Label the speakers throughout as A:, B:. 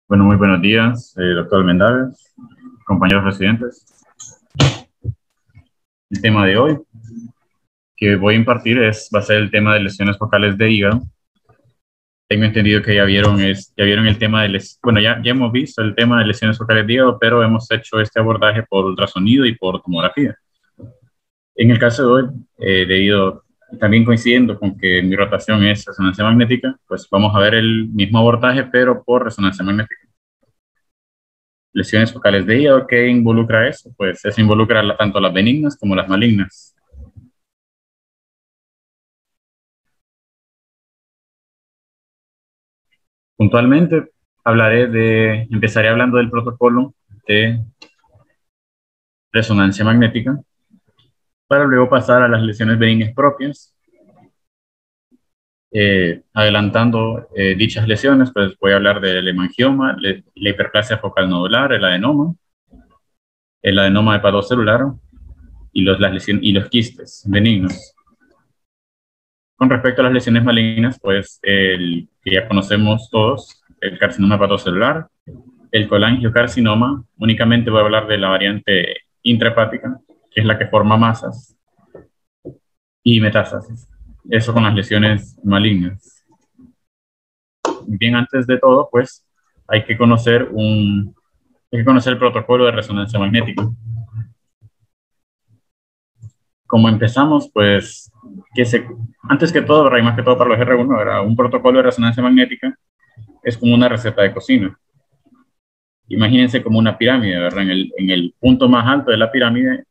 A: Bueno, muy buenos días, doctor Almendares, compañeros residentes. El tema de hoy que voy a impartir va a ser el tema de lesiones focales de hígado. Tengo entendido que ya vieron el tema de ya hemos visto el tema de lesiones focales de hígado, pero hemos hecho este abordaje por ultrasonido y por tomografía. En el caso de hoy, también coincidiendo con que mi rotación es resonancia magnética, pues vamos a ver el mismo abordaje, pero por resonancia magnética. Lesiones focales de hígado, ¿qué involucra eso? Pues eso involucra tanto las benignas como las malignas. Puntualmente, empezaré hablando del protocolo de resonancia magnética, para luego pasar a las lesiones benignas propias. Adelantando dichas lesiones, pues voy a hablar del hemangioma, la hiperplasia focal nodular, el adenoma hepatocelular y los quistes benignos. Con respecto a las lesiones malignas, pues el que ya conocemos todos, el carcinoma hepatocelular, el colangiocarcinoma, únicamente voy a hablar de la variante intrahepática, que es la que forma masas, y metástasis. Eso con las lesiones malignas. Bien, antes de todo, pues hay que conocer el protocolo de resonancia magnética. Como empezamos, pues, antes que todo, y más que todo para los R1, era un protocolo de resonancia magnética, es como una receta de cocina. Imagínense como una pirámide, ¿verdad? En el punto más alto de la pirámide,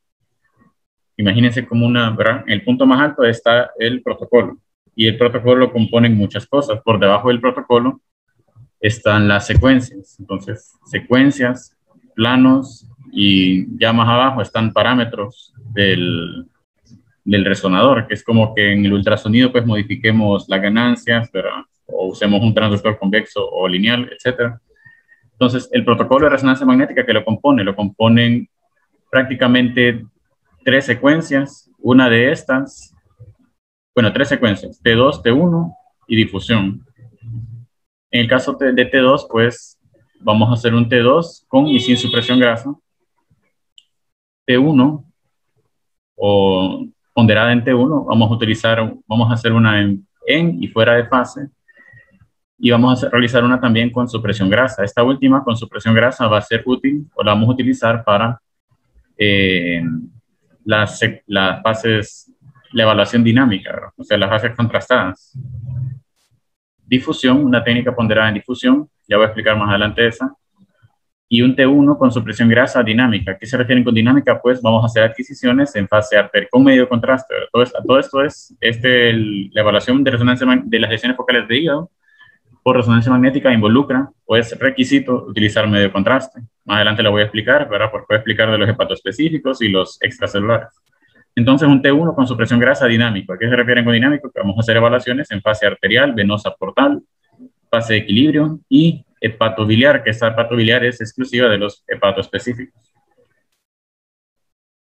A: imagínense como ¿verdad? En el punto más alto está el protocolo. Y el protocolo lo componen muchas cosas. Por debajo del protocolo están las secuencias. Entonces, secuencias, planos, y ya más abajo están parámetros del resonador, que es como que en el ultrasonido pues modifiquemos las ganancias, ¿verdad? O usemos un transductor convexo o lineal, etcétera. Entonces, el protocolo de resonancia magnética que lo componen prácticamente tres secuencias. Una de estas, tres secuencias, T2, T1 y difusión. En el caso de T2, pues vamos a hacer un T2 con y sin supresión grasa. T1 o ponderada en T1, vamos a hacer una en y fuera de fase. Y vamos a realizar una también con supresión grasa. Esta última con supresión grasa va a ser útil o la vamos a utilizar para las fases, la evaluación dinámica, ¿verdad? O sea, las fases contrastadas. Difusión, una técnica ponderada en difusión, ya voy a explicar más adelante esa. Y un T1 con supresión grasa dinámica. ¿Qué se refieren con dinámica? Pues vamos a hacer adquisiciones en fase arterial con medio contraste. Todo esto es la evaluación de resonancia de las lesiones focales de hígado por resonancia magnética involucra, o es requisito, utilizar medio contraste. Más adelante lo voy a explicar, ¿verdad? Porque voy a explicar de los hepatoespecíficos y los extracelulares. Entonces, un T1 con supresión grasa dinámico. ¿A qué se refieren con dinámico? Que vamos a hacer evaluaciones en fase arterial, venosa, portal, fase de equilibrio y hepatobiliar, que esta hepatobiliar es exclusiva de los hepatoespecíficos.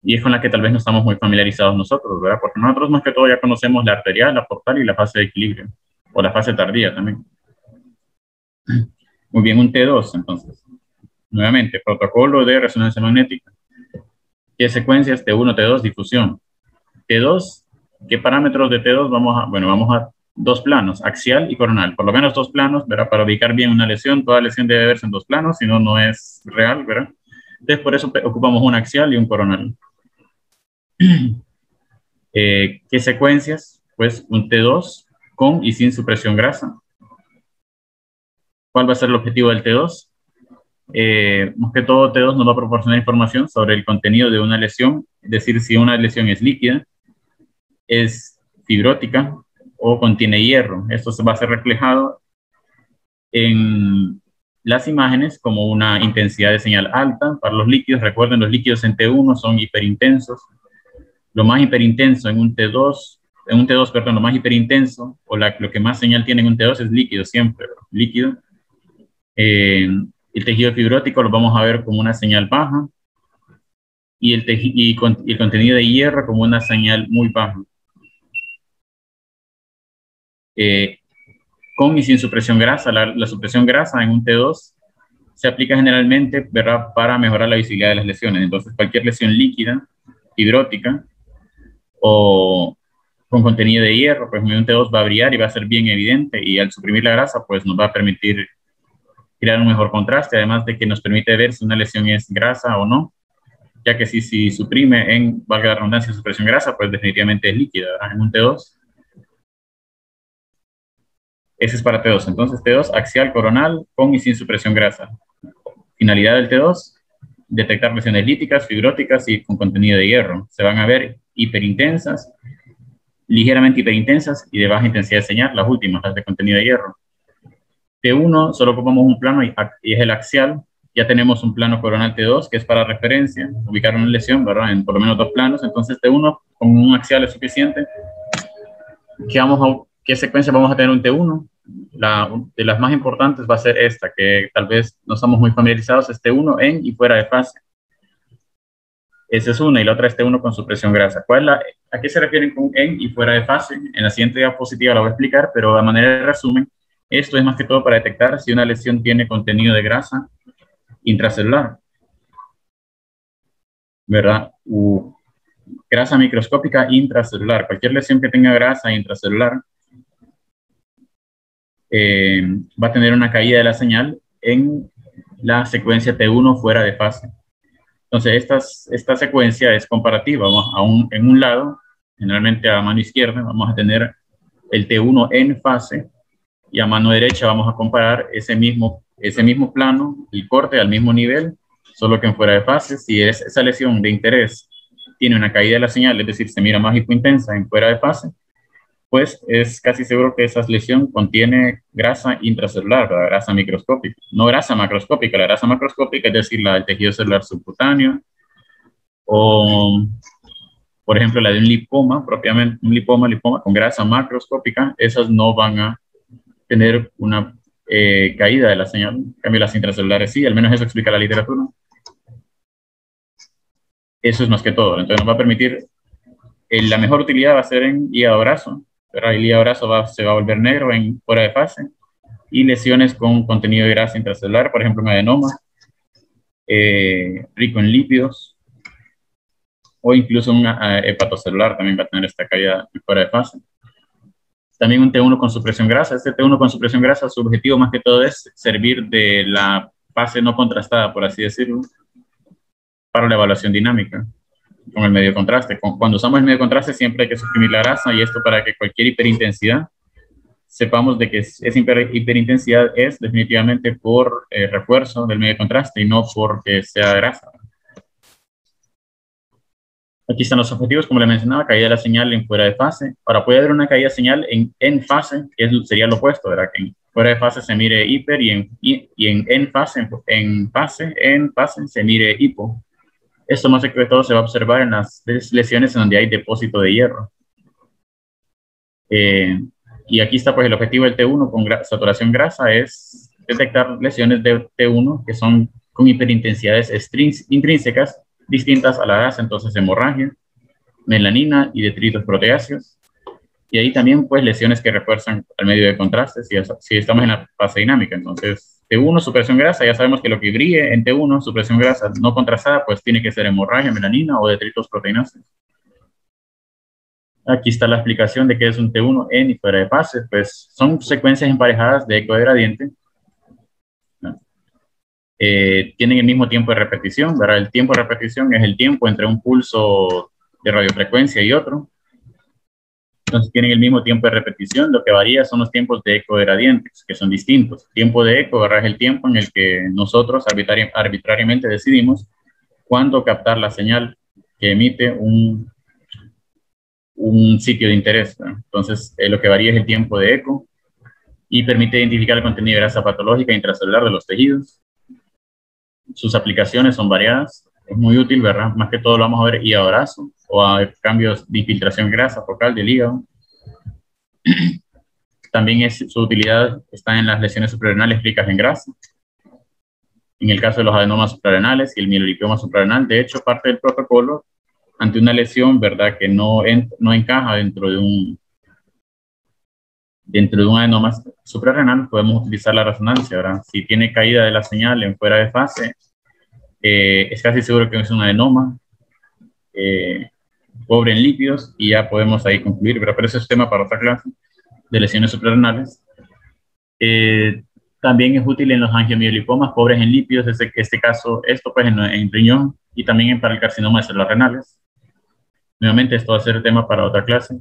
A: Y es con la que tal vez no estamos muy familiarizados nosotros, ¿verdad? Porque nosotros más que todo ya conocemos la arterial, la portal y la fase de equilibrio, o la fase tardía también. Muy bien, un T2, entonces. Nuevamente, protocolo de resonancia magnética. ¿Qué secuencias? T1, T2, difusión. T2, ¿qué parámetros de T2 vamos a dos planos, axial y coronal? Por lo menos dos planos, ¿verdad? Para ubicar bien una lesión, toda lesión debe verse en dos planos, si no, no es real, ¿verdad? Entonces, por eso ocupamos un axial y un coronal. ¿Qué secuencias? Pues un T2 con y sin supresión grasa. ¿Cuál va a ser el objetivo del T2? Más que todo, T2 nos va a proporcionar información sobre el contenido de una lesión, es decir, si una lesión es líquida, es fibrótica o contiene hierro. Esto se va a ser reflejado en las imágenes como una intensidad de señal alta. Para los líquidos, recuerden, los líquidos en T1 son hiperintensos. Lo más hiperintenso en un T2, perdón, lo más hiperintenso o lo que más señal tiene en un T2 es líquido, siempre, líquido. El tejido fibrótico lo vamos a ver como una señal baja y el contenido de hierro como una señal muy baja. Con y sin supresión grasa, la supresión grasa en un T2 se aplica generalmente, ¿verdad?, para mejorar la visibilidad de las lesiones. Entonces, cualquier lesión líquida, fibrótica o con contenido de hierro, pues un T2 va a brillar y va a ser bien evidente, y al suprimir la grasa, pues nos va a permitir crear un mejor contraste, además de que nos permite ver si una lesión es grasa o no, ya que si suprime en, valga la redundancia, supresión grasa, pues definitivamente es líquida, ¿verdad?, en un T2. Ese es para T2. Entonces, T2 axial coronal con y sin supresión grasa. Finalidad del T2, detectar lesiones líticas, fibróticas y con contenido de hierro. Se van a ver hiperintensas, ligeramente hiperintensas y de baja intensidad de señal, las últimas, las de contenido de hierro. T1 solo ocupamos un plano y es el axial. Ya tenemos un plano coronal T2 que es para referencia, ubicar una lesión, ¿verdad?, en por lo menos 2 planos. Entonces T1 con un axial es suficiente. ¿Qué secuencia vamos a tener un T1? De las más importantes va a ser esta, que tal vez no estamos muy familiarizados, es T1 en y fuera de fase. Esa es una, y la otra es T1 con supresión grasa. ¿A qué se refieren con en y fuera de fase? En la siguiente diapositiva la voy a explicar, pero de manera de resumen, esto es más que todo para detectar si una lesión tiene contenido de grasa intracelular, ¿verdad? Grasa microscópica intracelular. Cualquier lesión que tenga grasa intracelular va a tener una caída de la señal en la secuencia T1 fuera de fase. Entonces, esta secuencia es comparativa. En un lado, generalmente a mano izquierda, vamos a tener el T1 en fase, y a mano derecha vamos a comparar ese mismo plano, el corte al mismo nivel, solo que en fuera de fase. Si esa lesión de interés tiene una caída de la señal, es decir, se mira más hipointensa en fuera de fase, pues es casi seguro que esa lesión contiene grasa intracelular, la grasa microscópica, no grasa macroscópica. La grasa macroscópica, es decir, la del tejido celular subcutáneo, o por ejemplo la de un lipoma, propiamente un lipoma con grasa macroscópica, esas no van a tener una caída de la señal. En cambio, las intracelulares sí, al menos eso explica la literatura. Eso es más que todo. Entonces nos va a permitir, la mejor utilidad va a ser en hígado graso, pero el hígado graso se va a volver negro en fuera de fase, y lesiones con contenido de grasa intracelular, por ejemplo un adenoma rico en lípidos, o incluso un hepatocelular también va a tener esta caída fuera de fase. También un T1 con supresión grasa. Este T1 con supresión grasa, su objetivo más que todo es servir de la fase no contrastada, por así decirlo, para la evaluación dinámica con el medio de contraste. Cuando usamos el medio de contraste siempre hay que suprimir la grasa, y esto para que cualquier hiperintensidad sepamos de que esa hiperintensidad es definitivamente por refuerzo del medio de contraste y no porque sea grasa. Aquí están los objetivos, como le mencionaba, caída de la señal en fuera de fase. Ahora puede haber una caída de señal en fase, que sería lo opuesto, ¿verdad? Que en fuera de fase se mire hiper, y en fase se mire hipo. Esto más que todo se va a observar en las lesiones en donde hay depósito de hierro. Y aquí está pues el objetivo del T1 con saturación grasa, es detectar lesiones de T1 que son con hiperintensidades intrínsecas distintas a la grasa, entonces hemorragia, melanina y detritos proteáceos. Y ahí también pues lesiones que refuerzan al medio de contraste si estamos en la fase dinámica. Entonces T1, supresión grasa, ya sabemos que lo que brille en T1, supresión grasa no contrastada, pues tiene que ser hemorragia, melanina o detritos proteináceos. Aquí está la explicación de qué es un T1 en y fuera de fase. Pues son secuencias emparejadas de eco de gradiente. Tienen el mismo tiempo de repetición, ¿verdad? El tiempo de repetición es el tiempo entre un pulso de radiofrecuencia y otro. Entonces tienen el mismo tiempo de repetición. Lo que varía son los tiempos de eco de gradientes, que son distintos. El tiempo de eco, ¿verdad?, es el tiempo en el que nosotros arbitrariamente decidimos cuándo captar la señal que emite un sitio de interés, ¿verdad? Entonces, lo que varía es el tiempo de eco, y permite identificar el contenido de grasa patológica intracelular de los tejidos. Sus aplicaciones son variadas. Es muy útil, ¿verdad? Más que todo lo vamos a ver hígado graso, o a cambios de infiltración de grasa focal del hígado. También su utilidad está en las lesiones suprarrenales ricas en grasa. En el caso de los adenomas suprarrenales y el mielolipioma suprarrenal, de hecho, parte del protocolo ante una lesión, ¿verdad?, que no encaja dentro de dentro de un adenoma suprarrenal podemos utilizar la resonancia, ¿verdad? Si tiene caída de la señal en fuera de fase, es casi seguro que es un adenoma pobre en lípidos y ya podemos ahí concluir, ¿verdad? Pero ese es tema para otra clase de lesiones suprarrenales. También es útil en los angiomiolipomas pobres en lípidos, este caso, esto pues en riñón y también para el carcinoma de células renales. Nuevamente, esto va a ser tema para otra clase.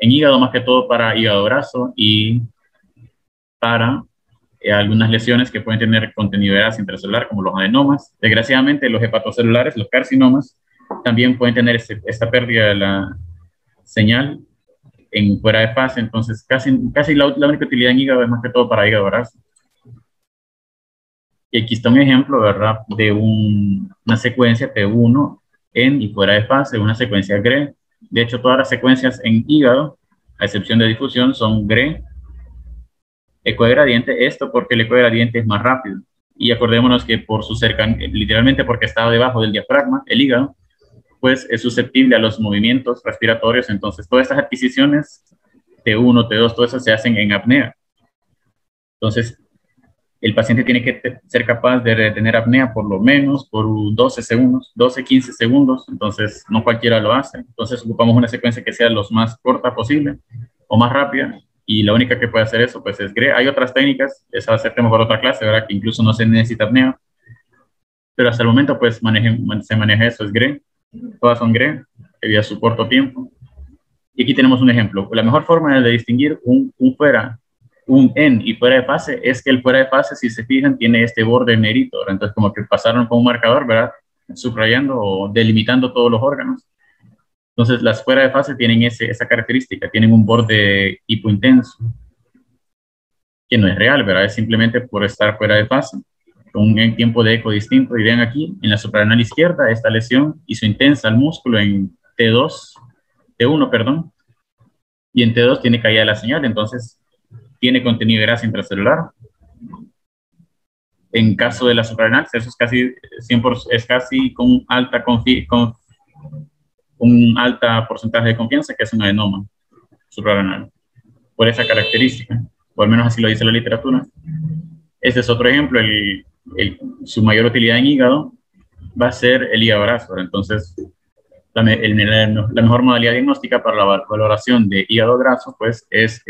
A: En hígado, más que todo para hígado graso y para algunas lesiones que pueden tener contenido de grasa intracelular, como los adenomas. Desgraciadamente, los hepatocelulares, los carcinomas, también pueden tener esta pérdida de la señal en fuera de fase, entonces casi la única utilidad en hígado es más que todo para hígado graso. Y aquí está un ejemplo, ¿verdad?, de una secuencia T1 en y fuera de fase, una secuencia GRE. De hecho, todas las secuencias en hígado, a excepción de difusión, son GRE, ecogradiente, esto porque el ecogradiente es más rápido. Y acordémonos que por su cercanía, literalmente porque está debajo del diafragma, el hígado, pues es susceptible a los movimientos respiratorios. Entonces, todas estas adquisiciones, T1, T2, todo eso se hacen en apnea. Entonces, el paciente tiene que ser capaz de tener apnea por lo menos por 12 segundos, 12, 15 segundos. Entonces, no cualquiera lo hace. Entonces, ocupamos una secuencia que sea lo más corta posible o más rápida. Y la única que puede hacer eso, pues, es GRE. Hay otras técnicas, esa va a ser tema para otra clase, ¿verdad?, que incluso no se necesita apnea. Pero hasta el momento, pues, se maneja eso, es GRE. Todas son GRE, debido a su corto tiempo. Y aquí tenemos un ejemplo. La mejor forma de distinguir un en y fuera de fase es que el fuera de fase, si se fijan, tiene este borde negrito, ¿verdad? Entonces, como que pasaron con un marcador, ¿verdad?, subrayando o delimitando todos los órganos. Entonces, las fuera de fase tienen esa característica, tienen un borde hipointenso, que no es real, ¿verdad? Es simplemente por estar fuera de fase, con un tiempo de eco distinto. Y vean aquí, en la suprarrenal izquierda, esta lesión hizo intensa al músculo en T1, perdón, y en T2 tiene caída de la señal, entonces tiene contenido de grasa intracelular. En caso de la suprarrenal, eso es casi 100%, es casi con un alta porcentaje de confianza que es un adenoma suprarrenal, por esa característica, o al menos así lo dice la literatura. Este es otro ejemplo, su mayor utilidad en hígado va a ser el hígado graso. Entonces, la mejor modalidad diagnóstica para la valoración de hígado graso, pues, es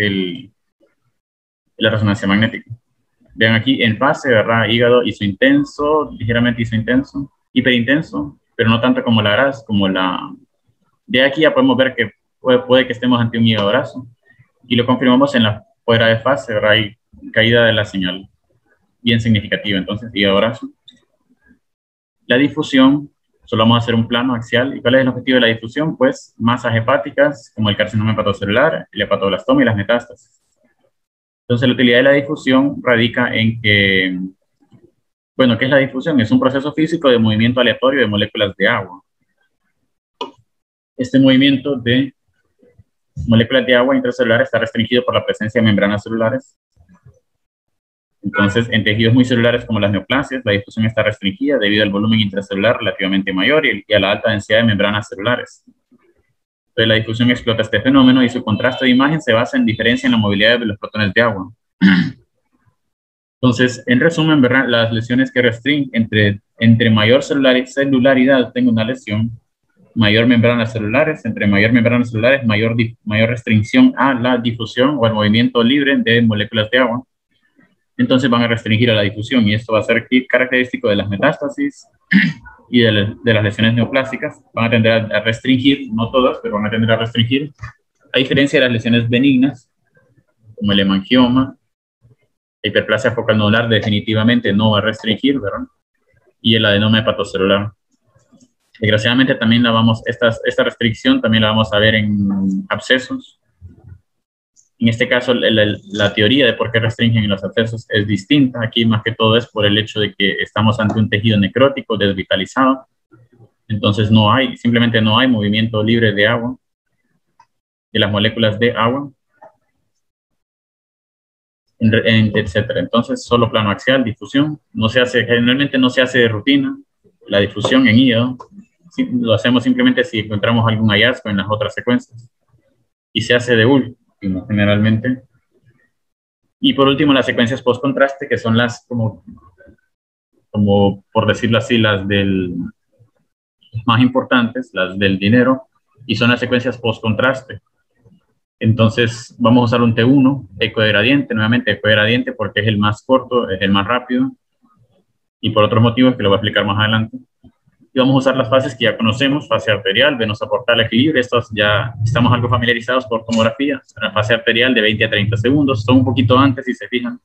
A: la resonancia magnética. Vean aquí, en fase, ¿verdad?, hígado isointenso, ligeramente isointenso, hiperintenso, pero no tanto como la grasa, de aquí ya podemos ver que puede que estemos ante un hígado graso, y lo confirmamos en la fuera de fase, ¿verdad?, hay caída de la señal bien significativa, entonces hígado graso. La difusión, solo vamos a hacer un plano axial. ¿Y cuál es el objetivo de la difusión? Pues masas hepáticas, como el carcinoma hepatocelular, el hepatoblastoma y las metástasis. Entonces, la utilidad de la difusión radica en que, bueno, ¿qué es la difusión? Es un proceso físico de movimiento aleatorio de moléculas de agua. Este movimiento de moléculas de agua intracelular está restringido por la presencia de membranas celulares. Entonces, en tejidos muy celulares como las neoplasias, la difusión está restringida debido al volumen intracelular relativamente mayor y a la alta densidad de membranas celulares. Entonces, la difusión explota este fenómeno y su contraste de imagen se basa en diferencia en la movilidad de los protones de agua. Entonces, en resumen, ¿verdad?, las lesiones que restringen entre mayor celularidad tengo una lesión, mayor membranas celulares, entre mayor membranas celulares, mayor restricción a la difusión o al movimiento libre de moléculas de agua. Entonces van a restringir a la difusión y esto va a ser característico de las metástasis y de las lesiones neoplásicas. Van a tender a restringir, no todas, pero van a tender a restringir, a diferencia de las lesiones benignas, como el hemangioma. La hiperplasia focal nodular definitivamente no va a restringir, ¿verdad? Y el adenoma hepatocelular. Desgraciadamente también esta restricción también la vamos a ver en abscesos. En este caso, la teoría de por qué restringen los abscesos es distinta. Aquí más que todo es por el hecho de que estamos ante un tejido necrótico, desvitalizado. Entonces simplemente no hay movimiento libre de agua, de las moléculas de agua, etcétera. Entonces, solo plano axial, difusión. Generalmente no se hace de rutina la difusión en hígado. Lo hacemos simplemente si encontramos algún hallazgo en las otras secuencias. Y se hace de último, generalmente. Y por último, las secuencias post-contraste, que son las, como por decirlo así, las más importantes, las del dinero, y son las secuencias post-contraste. Entonces, vamos a usar un T1, ecogradiente, nuevamente ecogradiente, porque es el más corto, es el más rápido, y por otros motivos que lo voy a explicar más adelante. Y vamos a usar las fases que ya conocemos: fase arterial, venosa portal, equilibrio. Estos ya estamos algo familiarizados por tomografía. La fase arterial de 20 a 30 segundos, son un poquito antes si se fijan.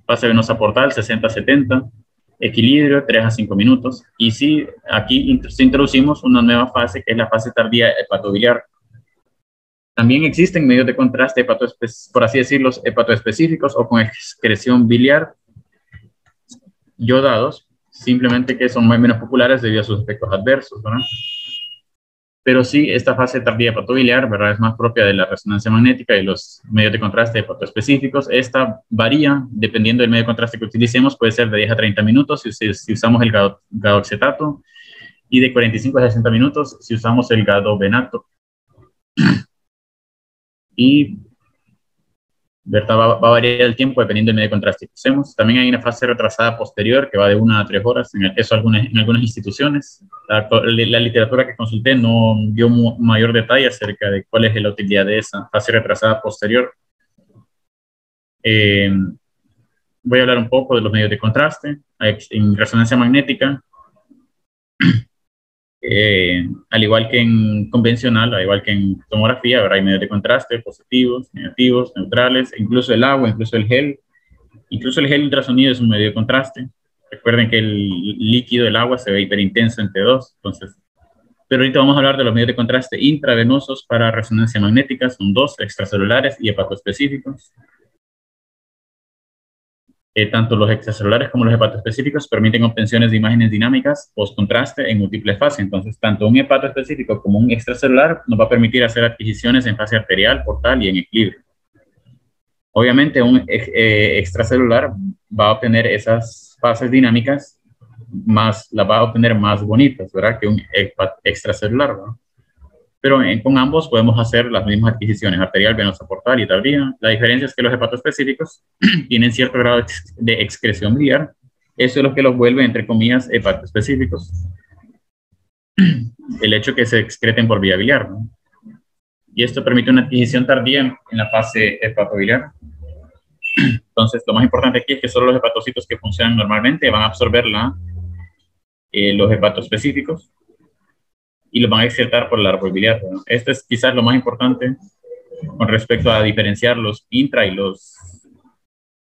A: Fase venosa portal 60 a 70, equilibrio 3 a 5 minutos. Y sí, aquí introducimos una nueva fase que es la fase tardía hepatobiliar. También existen medios de contraste, por así decirlo, hepatoespecíficos o con excreción biliar yodados, simplemente que son menos populares debido a sus efectos adversos, ¿verdad? Pero sí, esta fase tardía hepatobiliar, ¿verdad?, es más propia de la resonancia magnética y los medios de contraste hepatoespecíficos. Esta varía dependiendo del medio de contraste que utilicemos, puede ser de 10 a 30 minutos si usamos el gadoxetato, y de 45 a 60 minutos si usamos el gadovenato. Y ¿verdad? Va a variar el tiempo dependiendo del medio de contraste que usemos. También hay una fase retrasada posterior que va de 1 a 3 horas, en algunas instituciones. La literatura que consulté no dio mayor detalle acerca de cuál es la utilidad de esa fase retrasada posterior. Voy a hablar un poco de los medios de contraste. En resonancia magnética, al igual que en convencional, al igual que en tomografía, ¿verdad?, hay medios de contraste positivos, negativos, neutrales, incluso el agua, incluso el gel. Incluso el gel ultrasonido es un medio de contraste. Recuerden que el líquido del agua se ve hiperintenso en T2. Entonces, pero ahorita vamos a hablar de los medios de contraste intravenosos para resonancia magnética. Son dos: extracelulares y hepatoespecíficos. Tanto los extracelulares como los hepatoespecíficos permiten obtenciones de imágenes dinámicas post-contraste en múltiples fases. Entonces, tanto un hepatoespecífico como un extracelular nos va a permitir hacer adquisiciones en fase arterial, portal y en equilibrio. Obviamente, un extracelular va a obtener esas fases dinámicas, las va a obtener más bonitas, ¿verdad?, que un extracelular, ¿verdad? Pero con ambos podemos hacer las mismas adquisiciones: arterial, venosa portal y tardía. La diferencia es que los hepatoespecíficos tienen cierto grado de excreción biliar. Eso es lo que los vuelve, entre comillas, hepatoespecíficos. El hecho que se excreten por vía biliar, ¿no? Y esto permite una adquisición tardía en la fase hepatobiliar. Entonces, lo más importante aquí es que solo los hepatocitos que funcionan normalmente van a absorber los hepatoespecíficos y los van a excretar por el árbol biliar, ¿no? Esto es quizás lo más importante con respecto a diferenciar los intra y los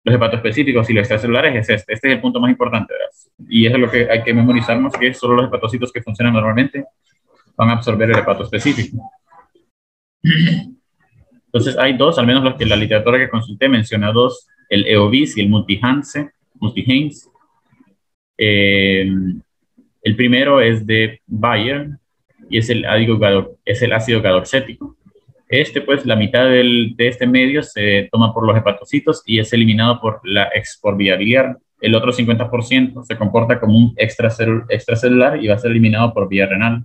A: hepatoespecíficos y los extracelulares. Este es el punto más importante, ¿verdad? Y eso es lo que hay que memorizarnos, que solo los hepatocitos que funcionan normalmente van a absorber el hepatoespecífico. Entonces hay dos, al menos los que la literatura que consulté menciona dos: el EOVIS y el multi-Haynes. El primero es de Bayer y es el ácido gadoxético. Pues la mitad de este medio se toma por los hepatocitos y es eliminado por vía biliar. El otro 50% se comporta como un extracelular y va a ser eliminado por vía renal.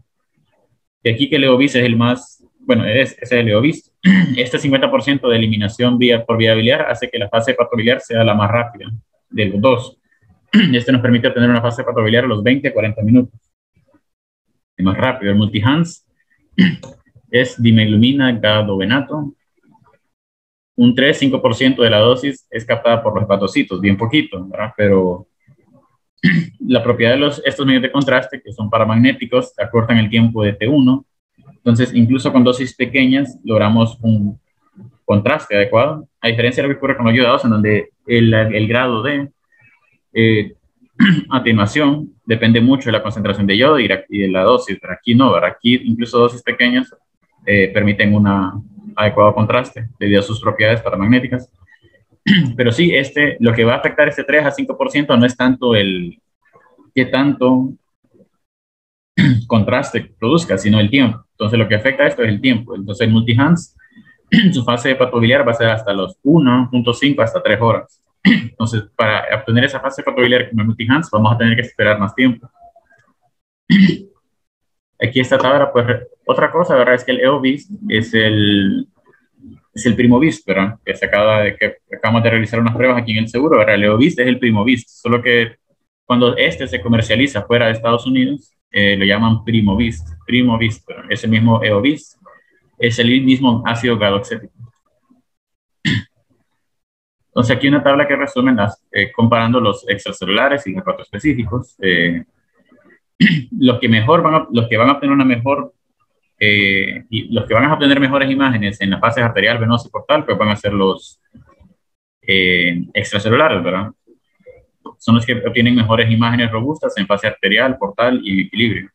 A: Y aquí que el EOVIS es el más, bueno, ese es el EOVIS. Este 50% de eliminación por vía biliar hace que la fase hepatobiliar sea la más rápida de los dos. Este nos permite obtener una fase hepatobiliar a los 20 a 40 minutos. Es más rápido. El multi-Hans es dimeglumina gadovenato. Un 3-5% de la dosis es captada por los hepatocitos, bien poquito, ¿verdad? Pero la propiedad de estos medios de contraste, que son paramagnéticos, acortan el tiempo de T1. Entonces, incluso con dosis pequeñas, logramos un contraste adecuado, a diferencia de lo que ocurre con los yodados, en donde el grado de atenuación depende mucho de la concentración de yodo y de la dosis. Pero aquí no, ¿verdad? Aquí incluso dosis pequeñas permiten un adecuado contraste debido a sus propiedades paramagnéticas. Pero sí, lo que va a afectar este 3 a 5% no es tanto qué tanto contraste produzca, sino el tiempo. Entonces, lo que afecta esto es el tiempo. Entonces, el multi-Hans, su fase hepatobiliar va a ser hasta los 1.5 hasta 3 horas. Entonces, para obtener esa fase hepatobiliar con el multi-Hans, vamos a tener que esperar más tiempo. Aquí esta tabla, pues, otra cosa, ¿verdad?, es que el EOVIS es es el Primovist, ¿verdad? Que acabamos de realizar unas pruebas aquí en el seguro, ¿verdad? El Eovist es el Primovist, solo que cuando este se comercializa fuera de Estados Unidos, lo llaman Primovist, ¿verdad? Es el mismo Eovist, es el mismo ácido galactósico. Entonces aquí una tabla que resume comparando los extracelulares y los específicos. Los que van a obtener una mejor y los que van a obtener mejores imágenes en las fases arterial, venosa y portal, pues van a ser los extracelulares, ¿verdad? Son los que obtienen mejores imágenes robustas en fase arterial, portal y equilibrio.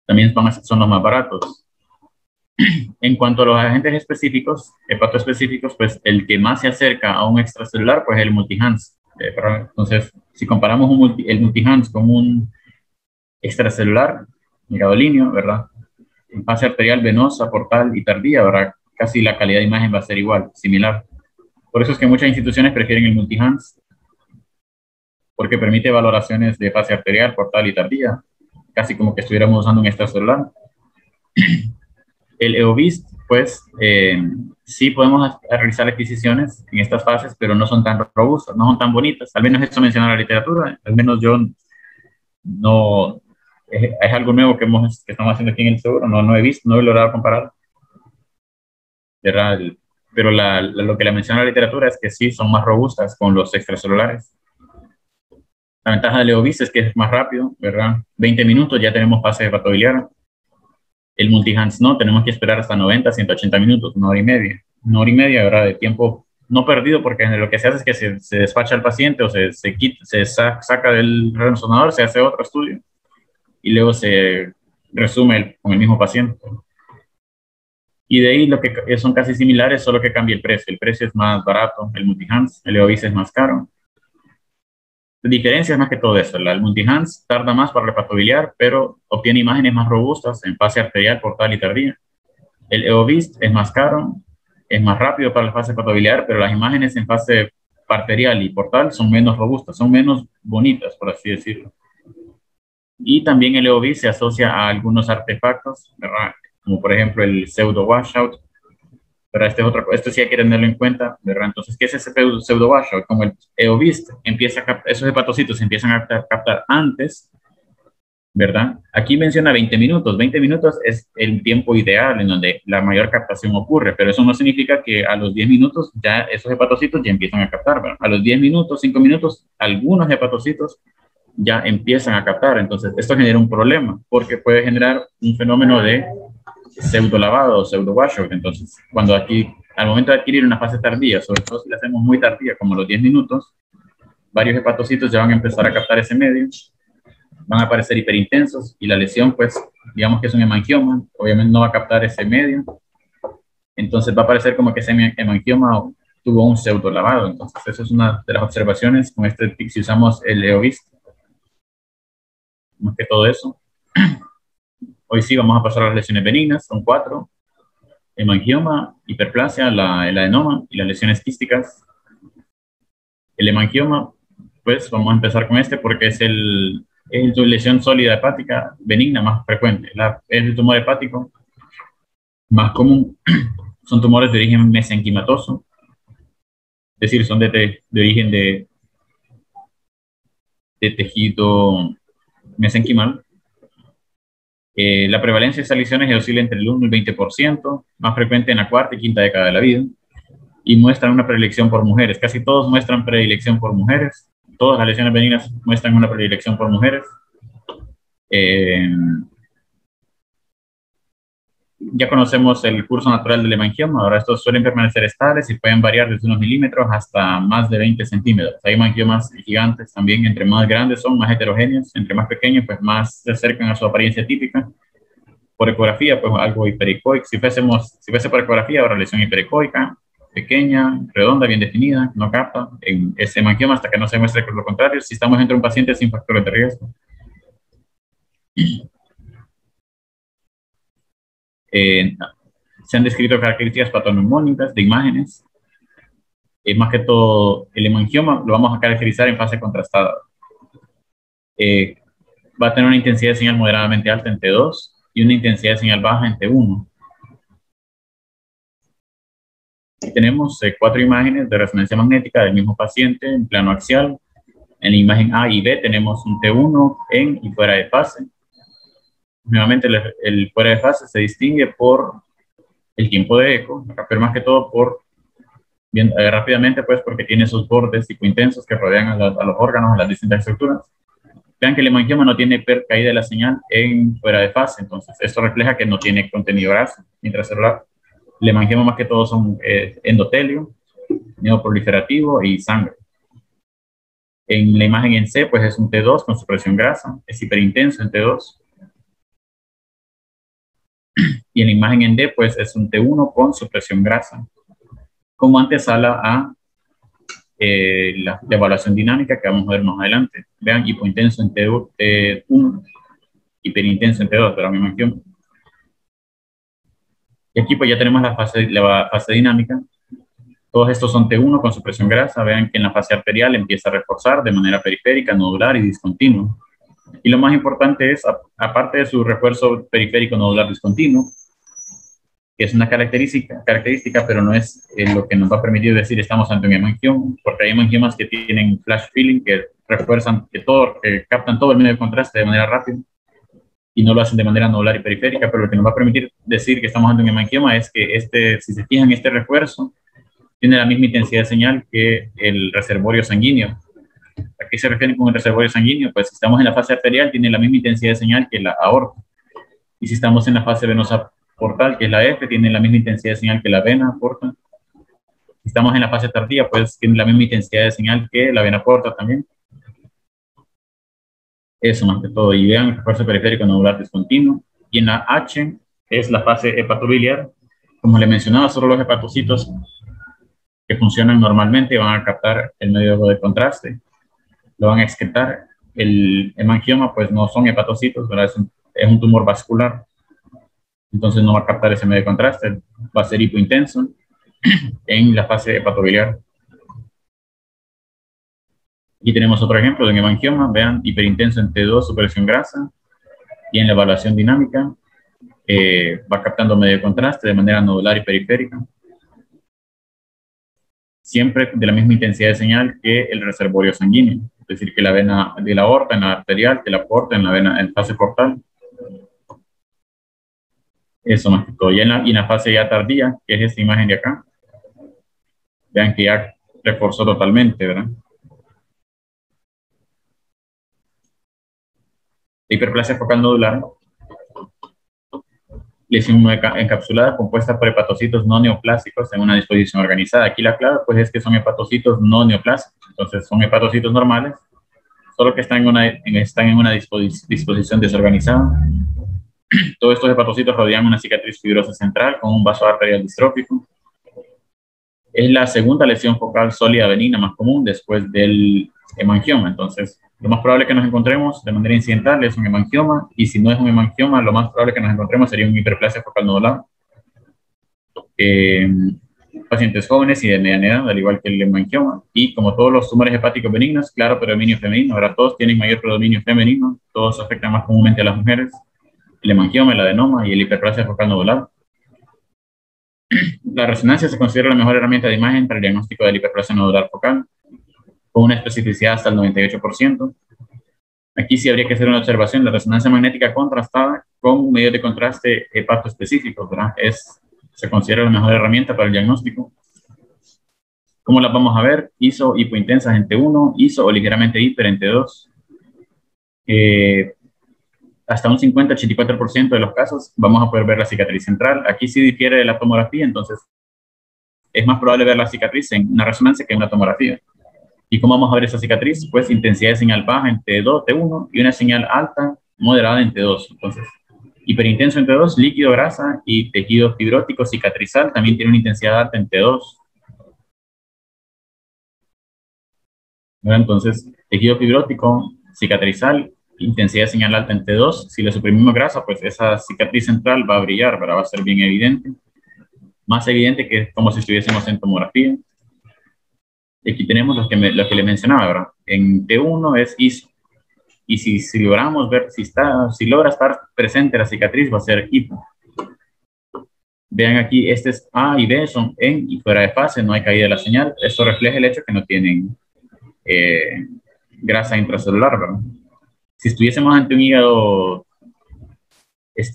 A: También son los más baratos. En cuanto a los agentes específicos, hepatoespecíficos, pues el que más se acerca a un extracelular, pues es el multihans. Entonces, si comparamos el multihans con un extracelular, gadolinio, ¿verdad? En fase arterial, venosa, portal y tardía, ¿verdad? Casi la calidad de imagen va a ser igual, similar. Por eso es que muchas instituciones prefieren el multihans, porque permite valoraciones de fase arterial, portal y tardía, casi como que estuviéramos usando un extracelular. El EOVIST, pues, sí podemos realizar adquisiciones en estas fases, pero no son tan robustas, no son tan bonitas. Al menos esto menciona la literatura, al menos yo no, es algo nuevo que estamos haciendo aquí en el seguro, no he visto, no he logrado comparar, ¿verdad? Pero lo que le menciona la literatura es que sí son más robustas con los extracelulares. La ventaja del EOVIS es que es más rápido, ¿verdad? 20 minutos ya tenemos fase hepatobiliar. El multihans no, tenemos que esperar hasta 90, 180 minutos, una hora y media. Una hora y media, ¿verdad? De tiempo no perdido, porque lo que se hace es que se despacha al paciente o se saca del resonador, se hace otro estudio y luego se resume con el mismo paciente. Y de ahí lo que son casi similares, solo que cambia el precio. El precio es más barato, el multihans, el EOVIS es más caro. La diferencia es más que todo eso. El multihans tarda más para el hepatobiliar, pero obtiene imágenes más robustas en fase arterial, portal y tardía. El EOVIST es más caro, es más rápido para la fase hepatobiliar, pero las imágenes en fase arterial y portal son menos robustas, son menos bonitas, por así decirlo. Y también el EOVIST se asocia a algunos artefactos, ¿verdad? Como por ejemplo el pseudo washout, pero esto sí hay que tenerlo en cuenta, ¿verdad? Entonces, ¿qué es ese pseudo washout? Como el EOVIST esos hepatocitos se empiezan a captar antes, ¿verdad? Aquí menciona 20 minutos. 20 minutos es el tiempo ideal en donde la mayor captación ocurre, pero eso no significa que a los 10 minutos ya esos hepatocitos ya empiezan a captar, ¿verdad? A los 10 minutos, 5 minutos, algunos hepatocitos ya empiezan a captar. Entonces, esto genera un problema porque puede generar un fenómeno de pseudo lavado o pseudo washout. Entonces, al momento de adquirir una fase tardía, sobre todo si la hacemos muy tardía, como los 10 minutos, varios hepatocitos ya van a empezar a captar ese medio, van a aparecer hiperintensos y la lesión, pues, digamos que es un hemangioma, obviamente no va a captar ese medio, entonces va a parecer como que ese hemangioma tuvo un pseudo lavado. Entonces, eso es una de las observaciones con si usamos el EOVIST, más que todo eso. Hoy sí vamos a pasar a las lesiones benignas, son 4: hemangioma, hiperplasia, el adenoma y las lesiones quísticas. El hemangioma, pues vamos a empezar con este porque es la lesión sólida hepática benigna más frecuente. Es el tumor hepático más común. Son tumores de origen mesenquimatoso, es decir, son de origen de tejido mesenquimal. La prevalencia de estas lesiones oscila entre el 1 y el 20%, más frecuente en la cuarta y quinta década de la vida, y muestran una predilección por mujeres. Casi todos muestran predilección por mujeres. Todas las lesiones benignas muestran una predilección por mujeres. Ya conocemos el curso natural del hemangioma. Ahora estos suelen permanecer estables y pueden variar desde unos milímetros hasta más de 20 centímetros. Hay hemangiomas gigantes también. Entre más grandes son, más heterogéneos. Entre más pequeños, pues más se acercan a su apariencia típica. Por ecografía, pues algo hipericoico. Si fuese por ecografía, ahora lesión hipericoica, pequeña, redonda, bien definida, no capta. En ese hemangioma hasta que no se muestre lo contrario, si estamos entre un paciente sin factores de riesgo. Se han descrito características patognomónicas de imágenes. Más que todo, el hemangioma lo vamos a caracterizar en fase contrastada. Va a tener una intensidad de señal moderadamente alta en T2 y una intensidad de señal baja en T1. Tenemos 4 imágenes de resonancia magnética del mismo paciente en plano axial. En la imagen A y B tenemos un T1 en y fuera de fase. Nuevamente el fuera de fase se distingue por el tiempo de eco, pero más que todo por, bien, rápidamente, pues porque tiene esos bordes hipointensos que rodean a los órganos, a las distintas estructuras. Vean que el hemangioma no tiene caída de la señal en fuera de fase, entonces esto refleja que no tiene contenido graso intracelular. El hemangioma más que todo son endotelio, neoproliferativo y sangre. En la imagen en C, pues es un T2 con supresión grasa, es hiperintenso en T2. Y en la imagen en D, pues es un T1 con supresión grasa, como antesala a la evaluación dinámica que vamos a ver más adelante. Vean, hipointenso en T1, hiperintenso en T2, pero la misma acción. Y aquí pues ya tenemos la fase dinámica. Todos estos son T1 con supresión grasa. Vean que en la fase arterial empieza a reforzar de manera periférica, nodular y discontinuo. Y lo más importante es, aparte de su refuerzo periférico nodular discontinuo, que es una característica, pero no es lo que nos va a permitir decir estamos ante un hemangioma, porque hay hemangiomas que tienen flash filling, que refuerzan, que captan todo el medio de contraste de manera rápida, y no lo hacen de manera nodular y periférica, pero lo que nos va a permitir decir que estamos ante un hemangioma es que si se fijan, este refuerzo tiene la misma intensidad de señal que el reservorio sanguíneo. ¿A qué se refiere con el reservorio sanguíneo? Pues si estamos en la fase arterial, tiene la misma intensidad de señal que la aorta. Y si estamos en la fase venosa portal, que es la F, tiene la misma intensidad de señal que la vena porta. Si estamos en la fase tardía, pues tiene la misma intensidad de señal que la vena porta también. Eso más que todo. Y vean el refuerzo periférico nodular discontinuo. Y en la H es la fase hepatobiliar. Como le mencionaba, solo los hepatocitos que funcionan normalmente van a captar el medio de contraste, lo van a excretar. El hemangioma pues no son hepatocitos, ¿verdad? Es un tumor vascular, entonces no va a captar ese medio de contraste, va a ser hipointenso en la fase hepatobiliar. Aquí tenemos otro ejemplo de un hemangioma, vean, hiperintenso en T2, supresión grasa, y en la evaluación dinámica va captando medio de contraste de manera nodular y periférica, siempre de la misma intensidad de señal que el reservorio sanguíneo, es decir, que la vena de la aorta en la arterial, que la porta en la vena en fase portal. Eso más que todo. Y en la fase ya tardía, que es esta imagen de acá, vean que ya reforzó totalmente, ¿verdad? Hiperplasia focal nodular, lesión encapsulada compuesta por hepatocitos no neoplásicos en una disposición organizada. Aquí la clave pues es que son hepatocitos no neoplásicos, entonces son hepatocitos normales, solo que están en una disposición desorganizada. Todos estos hepatocitos rodean una cicatriz fibrosa central con un vaso arterial distrófico. Es la segunda lesión focal sólida benigna más común después del hemangioma, entonces lo más probable que nos encontremos de manera incidental es un hemangioma, y si no es un hemangioma, lo más probable que nos encontremos sería un hiperplasia focal nodular. Pacientes jóvenes y de mediana edad, al igual que el hemangioma, y como todos los tumores hepáticos benignos, claro predominio femenino, ahora todos tienen mayor predominio femenino, todos afectan más comúnmente a las mujeres, el hemangioma, el adenoma y el hiperplasia focal nodular. La resonancia se considera la mejor herramienta de imagen para el diagnóstico de la hiperplasia nodular focal, con una especificidad hasta el 98%. Aquí sí habría que hacer una observación: la resonancia magnética contrastada con medios de contraste hepatoespecíficos, ¿verdad? Se considera la mejor herramienta para el diagnóstico. ¿Cómo las vamos a ver? ISO hipointensas en T1, ISO o ligeramente hiper en T2. Hasta un 50-84% de los casos vamos a poder ver la cicatriz central. Aquí sí difiere de la tomografía, entonces es más probable ver la cicatriz en una resonancia que en una tomografía. ¿Y cómo vamos a ver esa cicatriz? Pues intensidad de señal baja en T2, T1 y una señal alta, moderada en T2. Entonces, hiperintenso en T2, líquido, grasa y tejido fibrótico cicatrizal también tiene una intensidad alta en T2. Entonces, tejido fibrótico cicatrizal, intensidad de señal alta en T2. Si le suprimimos grasa, pues esa cicatriz central va a brillar, ¿verdad? Va a ser bien evidente. Más evidente que como si estuviésemos en tomografía. Aquí tenemos lo que les mencionaba, ¿verdad? En T1 es ISO. Y si logramos ver, si logra estar presente la cicatriz, va a ser hipo. Vean aquí, este es A y B, son en y fuera de fase, no hay caída de la señal. Esto refleja el hecho que no tienen grasa intracelular, ¿verdad? Si estuviésemos ante un hígado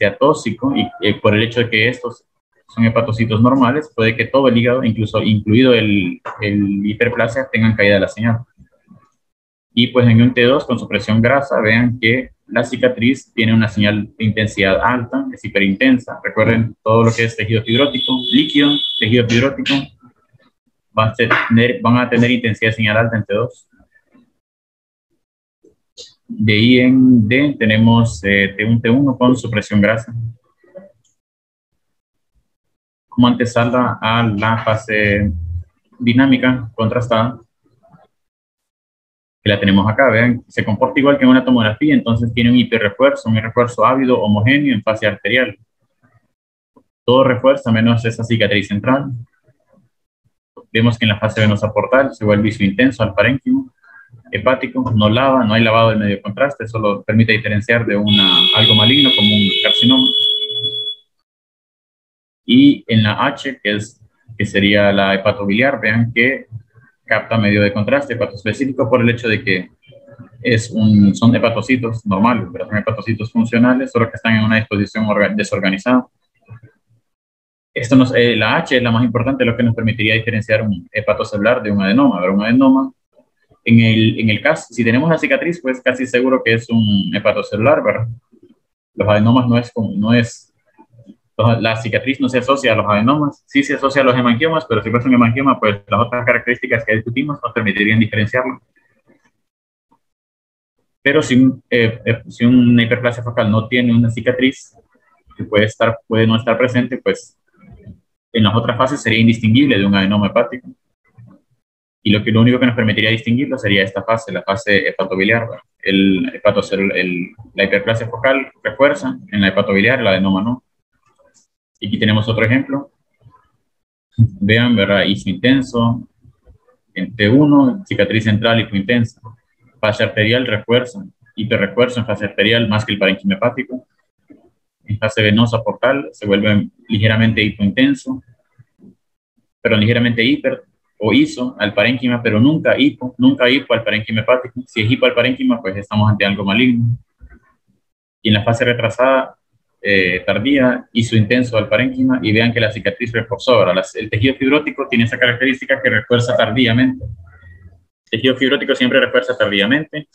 A: atóxico y por el hecho de que estos son hepatocitos normales, puede que todo el hígado, incluido el hiperplasia, tengan caída de la señal. Y pues en un T2 con supresión grasa, vean que la cicatriz tiene una señal de intensidad alta, es hiperintensa. Recuerden todo lo que es tejido fibrótico, líquido, tejido fibrótico, van a tener intensidad de señal alta en T2. De ahí en D tenemos T1, T1 con supresión grasa. Como antesala a la fase dinámica contrastada, que la tenemos acá, vean, se comporta igual que en una tomografía, entonces tiene un hiperrefuerzo, un refuerzo ávido homogéneo en fase arterial. Todo refuerza menos esa cicatriz central. Vemos que en la fase venosa portal se vuelve isointenso al parénquima hepático, no lava, no hay lavado del medio de contraste, solo permite diferenciar de algo maligno como un carcinoma. Y en la H, que sería la hepatobiliar, vean que capta medio de contraste hepatoespecífico por el hecho de que son hepatocitos normales, pero son hepatocitos funcionales, solo que están en una disposición desorganizada. La H es la más importante, lo que nos permitiría diferenciar un hepatocelular de un adenoma. Un adenoma, en el caso, si tenemos la cicatriz, pues casi seguro que es un hepatocelular, ¿verdad? Los adenomas la cicatriz no se asocia a los adenomas, sí se asocia a los hemangiomas, pero si fuese un hemangioma, pues las otras características que discutimos nos permitirían diferenciarlo. Pero si una hiperplasia focal no tiene una cicatriz, que puede no estar presente, pues en las otras fases sería indistinguible de un adenoma hepático. Y lo único que nos permitiría distinguirlo sería esta fase, la fase hepatobiliar. La hiperplasia focal refuerza en la hepatobiliar, el adenoma no. Y aquí tenemos otro ejemplo. Vean, ¿verdad? Isointenso, en T1, cicatriz central hipointensa. Fase arterial refuerza, hiperrefuerzo en fase arterial más que el parénquima hepático. En fase venosa portal se vuelve ligeramente hipointenso, pero ligeramente hiper o iso al parénquima, pero nunca hipo al parénquima hepático. Si es hipo al parénquima, pues estamos ante algo maligno. Y en la fase retrasada, tardía, isointenso al parénquima, y vean que la cicatriz reforzó. Ahora, el tejido fibrótico tiene esa característica que refuerza tardíamente. El tejido fibrótico siempre refuerza tardíamente,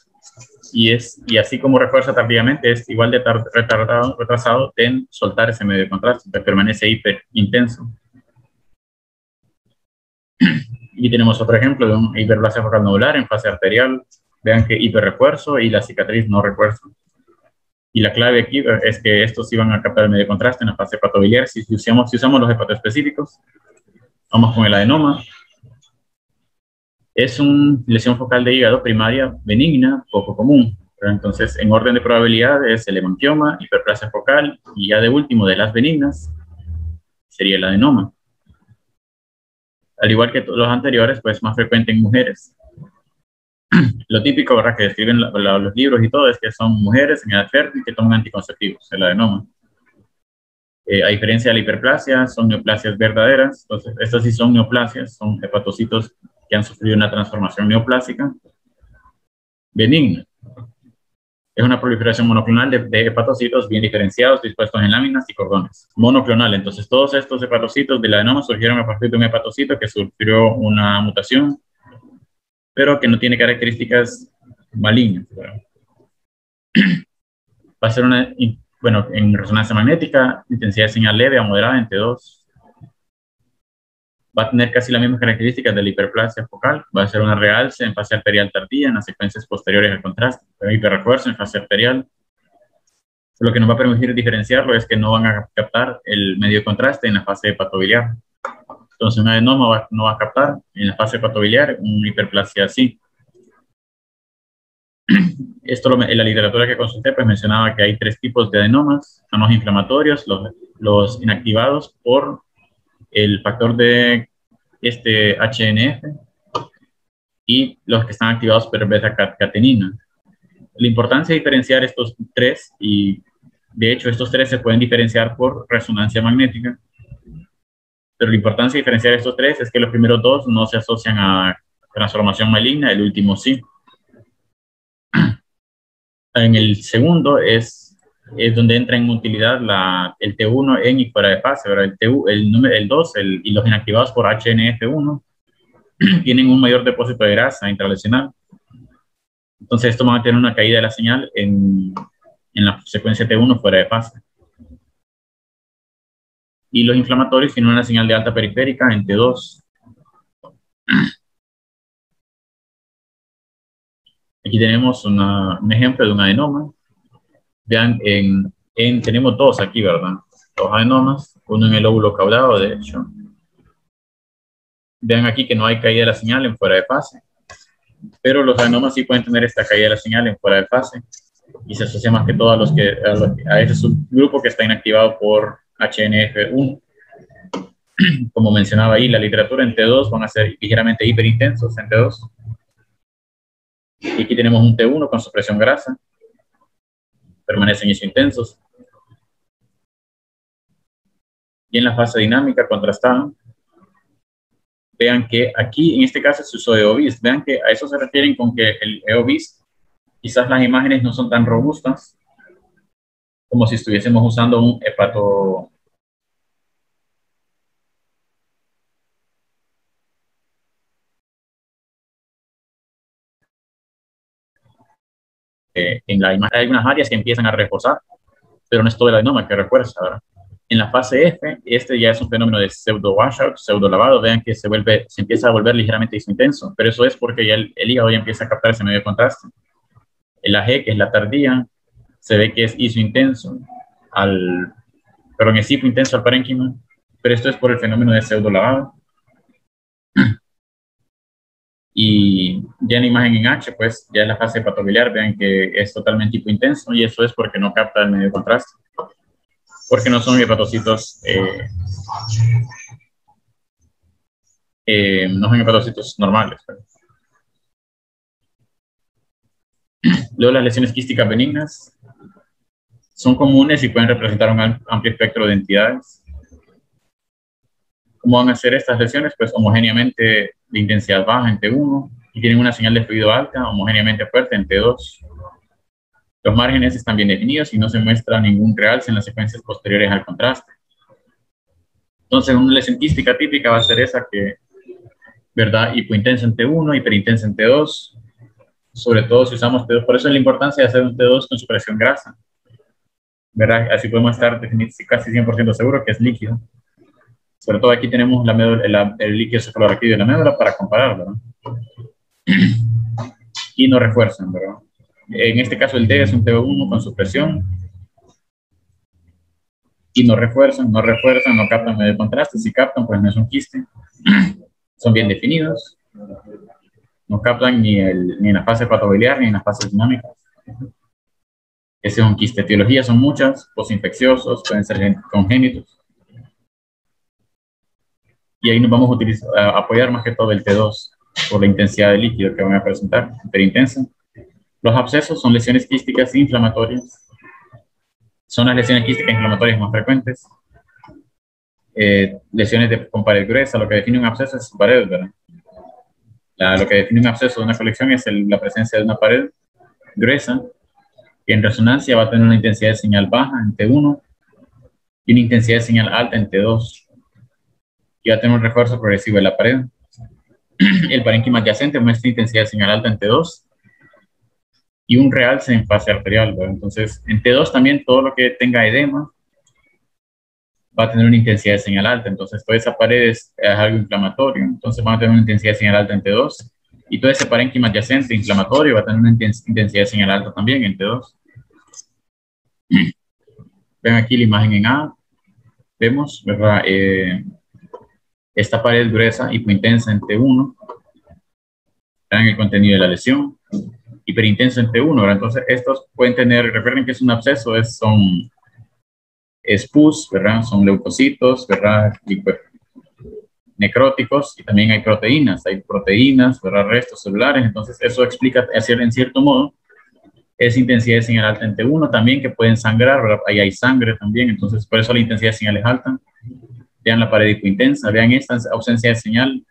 A: y así como refuerza tardíamente, es igual de retrasado en soltar ese medio de contraste, que permanece hiperintenso. Y tenemos otro ejemplo de un hiperplasia focal nodular en fase arterial. Vean que hiperrefuerzo y la cicatriz no refuerzo. Y la clave aquí es que estos sí van a captar el medio de contraste en la fase hepatobiliar. Si usamos los hepatoespecíficos, vamos con el adenoma. Es una lesión focal de hígado primaria benigna, poco común. Pero entonces, en orden de probabilidad es el hemangioma, hiperplasia focal, y ya de último de las benignas sería el adenoma. Al igual que todos los anteriores, pues más frecuente en mujeres. Lo típico, ¿verdad?, que describen los libros y todo, es que son mujeres en edad fértil que toman anticonceptivos, el adenoma. A diferencia de la hiperplasia, son neoplasias verdaderas. Entonces, estas sí son neoplasias, son hepatocitos que han sufrido una transformación neoplásica benigna. Es una proliferación monoclonal de hepatocitos bien diferenciados, dispuestos en láminas y cordones. Monoclonal, entonces todos estos hepatocitos del adenoma surgieron a partir de un hepatocito que sufrió una mutación, pero que no tiene características malignas. Va a ser en resonancia magnética, intensidad de señal leve a moderada en T2. Va a tener casi las mismas características de la hiperplasia focal. Va a ser una realce en fase arterial tardía, en las secuencias posteriores al contraste. Hiperrefuerzo en fase arterial. Lo que nos va a permitir diferenciarlo es que no van a captar el medio de contraste en la fase hepatobiliar. Entonces, un adenoma no va a captar en la fase hepatobiliar una hiperplasia así. En la literatura que consulté, pues mencionaba que hay 3 tipos de adenomas: los inflamatorios, los inactivados por el factor de HNF, y los que están activados por beta-catenina. La importancia de diferenciar estos 3, y de hecho estos 3 se pueden diferenciar por resonancia magnética, Pero la importancia de diferenciar estos tres es que los primeros dos no se asocian a transformación maligna, el último sí. En el segundo es donde entra en utilidad el T1 en y fuera de fase, ¿verdad? El 2 y los inactivados por HNF1 tienen un mayor depósito de grasa intralesional. Entonces, esto va a tener una caída de la señal en la secuencia T1 fuera de fase. Y los inflamatorios tienen una señal de alta periférica en T2. Aquí tenemos un ejemplo de un adenoma. Vean, tenemos dos aquí, ¿verdad? Dos adenomas, uno en el lóbulo caudado, de hecho. Vean aquí que no hay caída de la señal en fuera de fase. Pero los adenomas sí pueden tener esta caída de la señal en fuera de fase. Y se asocia más que todo a ese subgrupo que está inactivado por HNF1. Como mencionaba ahí, la literatura en T2 van a ser ligeramente hiperintensos en T2. Y aquí tenemos un T1 con supresión grasa. Permanecen isointensos. Y en la fase dinámica contrastada, vean que aquí en este caso se usó EOVIS. Vean que a eso se refieren con que el EOVIS, quizás las imágenes no son tan robustas como si estuviésemos usando un hepato. En la imagen hay algunas áreas que empiezan a reforzar, pero no es todo el adenoma que refuerza, ¿verdad? En la fase F, este ya es un fenómeno de pseudo washout, pseudo lavado. Vean que se empieza a volver ligeramente isointenso, pero eso es porque ya el hígado ya empieza a captar ese medio de contraste. El AG, que es la tardía, se ve que es isointenso, es hipointenso al parénquima, pero esto es por el fenómeno de pseudo lavado. Y ya en la imagen en H, pues ya en la fase hepatobiliar, vean que es totalmente hipointenso, y eso es porque no capta el medio de contraste, porque no son hepatocitos, no son hepatocitos normales. Luego las lesiones quísticas benignas son comunes y pueden representar un amplio espectro de entidades. ¿Cómo van a ser estas lesiones? Pues homogéneamente de intensidad baja en T1 y tienen una señal de fluido alta, homogéneamente fuerte en T2. Los márgenes están bien definidos y no se muestra ningún realce en las secuencias posteriores al contraste. Entonces, una lesión quística típica va a ser esa que, ¿verdad? Hipointensa en T1, hiperintensa en T2, sobre todo si usamos T2. Por eso es la importancia de hacer un T2 con supresión grasa, ¿verdad? Así podemos estar casi 100% seguros que es líquido. Sobre todo aquí tenemos el líquido cefalorraquídeo de la médula para comparar, ¿verdad? Y no refuerzan, ¿verdad? En este caso el D es un T1 con supresión y no refuerzan, no captan medio de contraste. Si captan, pues no es un quiste. Son bien definidos. No captan ni en la fase hepatobiliar ni en las fases dinámicas. Ese es un quiste. Etiologías son muchas, posinfecciosos, pueden ser congénitos. Y ahí nos vamos a apoyar más que todo el T2 por la intensidad de líquido que van a presentar, hiperintensa. Los abscesos son lesiones quísticas inflamatorias. Son las lesiones quísticas inflamatorias más frecuentes. Lesiones con pared gruesa. Lo que define un absceso es su pared, ¿verdad? Lo que define un absceso de una colección es la presencia de una pared gruesa que en resonancia va a tener una intensidad de señal baja en T1 y una intensidad de señal alta en T2. Y va a tener un refuerzo progresivo de la pared. El parénquima adyacente muestra intensidad de señal alta en T2 y un realce en fase arterial, ¿verdad? Entonces, en T2 también todo lo que tenga edema va a tener una intensidad de señal alta. Entonces, toda esa pared es algo inflamatorio. Entonces, van a tener una intensidad de señal alta en T2 y todo ese parénquima adyacente inflamatorio va a tener una intensidad de señal alta también en T2. Ven aquí la imagen en A. Vemos, ¿verdad? Esta pared gruesa, hipointensa en T1. Vean el contenido de la lesión. Hiperintenso en T1, ¿verdad? Entonces, estos pueden tener, recuerden que es un absceso, son pus, ¿verdad? Son leucocitos, ¿verdad? Necróticos, y también hay proteínas, ¿verdad? Restos celulares. Entonces, eso explica, en cierto modo, esa intensidad de señal alta en T1 también, que pueden sangrar, ¿verdad? Ahí hay sangre también, entonces, por eso la intensidad de señal es alta. Vean la pared hipointensa, vean esta ausencia de señal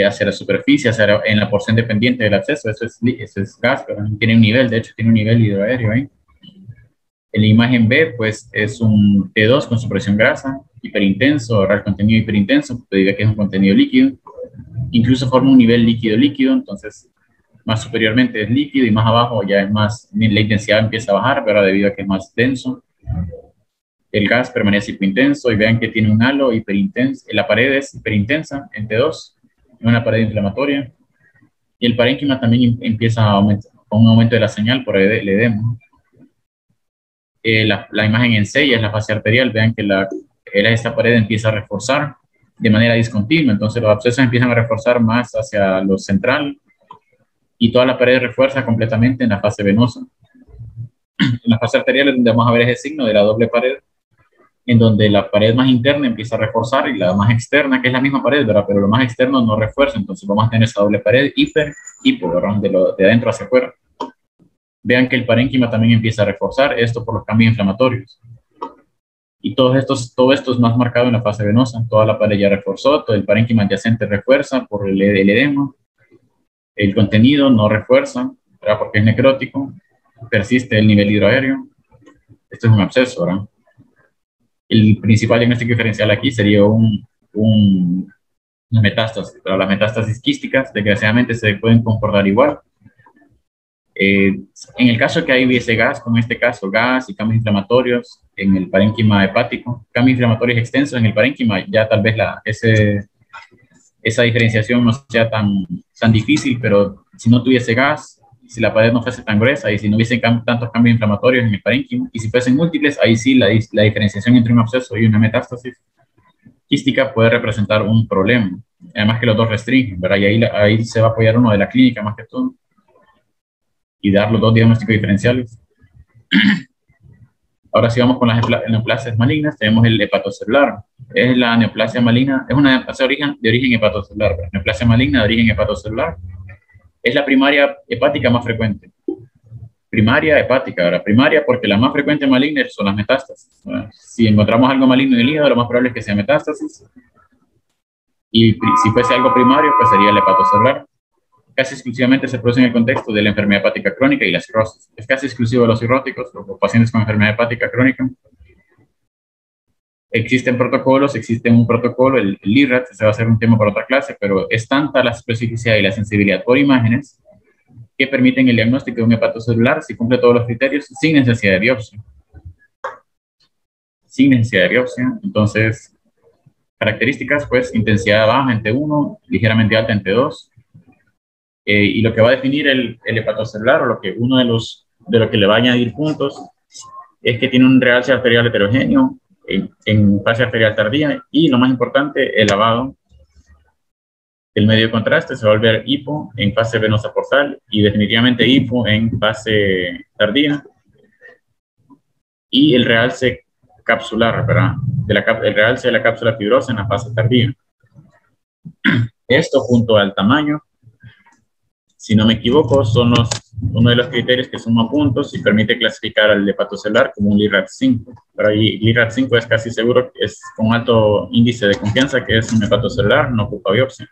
A: hacia la superficie, en la porción dependiente del absceso. Eso es gas, pero tiene un nivel, de hecho tiene un nivel hidroaéreo ahí. En la imagen B, pues es un T2 con supresión grasa, hiperintenso, ahorrar el contenido hiperintenso, te diría que es un contenido líquido. Incluso forma un nivel líquido-líquido, entonces más superiormente es líquido y más abajo ya es más, la intensidad empieza a bajar, pero debido a que es más denso. El gas permanece hipointenso y vean que tiene un halo hiperintenso, la pared es hiperintensa en T2, es una pared inflamatoria. Y el parénquima también empieza a aumentar, con un aumento de la señal por el edema. La imagen en C es la fase arterial, vean que esta pared empieza a reforzar de manera discontinua, entonces los abscesos empiezan a reforzar más hacia lo central y toda la pared refuerza completamente en la fase venosa. En la fase arterial es donde vamos a ver ese signo de la doble pared, en donde la pared más interna empieza a reforzar y la más externa, que es la misma pared, ¿verdad? Pero lo más externo no refuerza, entonces vamos a tener esa doble pared hipo, ¿verdad? De adentro hacia afuera. Vean que el parénquima también empieza a reforzar, esto por los cambios inflamatorios. Y todo esto es más marcado en la fase venosa, toda la pared ya reforzó, todo el parénquima adyacente refuerza por el edema, el contenido no refuerza, ¿verdad? Porque es necrótico, persiste el nivel hidroaéreo. Esto es un absceso, ¿verdad? El principal diagnóstico diferencial aquí sería una metástasis, pero las metástasis quísticas desgraciadamente se pueden comportar igual. En el caso que hubiese gas, como en este caso, gas y cambios inflamatorios en el parénquima hepático, cambios inflamatorios extensos en el parénquima, ya tal vez esa diferenciación no sea tan difícil, pero si no tuviese gas, si la pared no fuese tan gruesa y si no hubiese tantos cambios inflamatorios en el parénquima, y si fuesen múltiples, ahí sí la diferenciación entre un absceso y una metástasis quística puede representar un problema. Además que los dos restringen, ¿verdad? Y ahí se va a apoyar uno de la clínica más que todo y dar los dos diagnósticos diferenciales. Ahora sí vamos con las neoplasias malignas. Tenemos el hepatocelular. Es la neoplasia maligna, es una neoplasia de origen hepatocelular. Neoplasia maligna de origen hepatocelular. Es la primaria hepática más frecuente. Primaria hepática, ahora primaria porque la más frecuente maligna son las metástasis. Si encontramos algo maligno en el hígado, lo más probable es que sea metástasis. Y si fuese algo primario, pues sería el hepatocelular. Casi exclusivamente se produce en el contexto de la enfermedad hepática crónica y la cirrosis. Es casi exclusivo de los cirróticos o pacientes con enfermedad hepática crónica. Existe un protocolo, el LIRAT, se va a hacer un tema para otra clase, pero es tanta la especificidad y la sensibilidad por imágenes que permiten el diagnóstico de un hepatocelular si cumple todos los criterios sin necesidad de biopsia. Sin necesidad de biopsia. Entonces, características, pues, intensidad baja en T1, ligeramente alta en T2. Y lo que va a definir el hepatocelular, o uno de lo que le va a añadir puntos, es que tiene un realce arterial heterogéneo en fase arterial tardía, y lo más importante, el lavado del medio de contraste se va a volver hipo en fase venosa portal y definitivamente hipo en fase tardía, y el realce capsular, ¿verdad? El realce de la cápsula fibrosa en la fase tardía. Esto junto al tamaño, si no me equivoco, son uno de los criterios que suma puntos y permite clasificar al hepatocelular como un LIRAT 5. Pero ahí LIRAT 5 es casi seguro que es con alto índice de confianza que es un hepatocelular, no ocupa biopsia.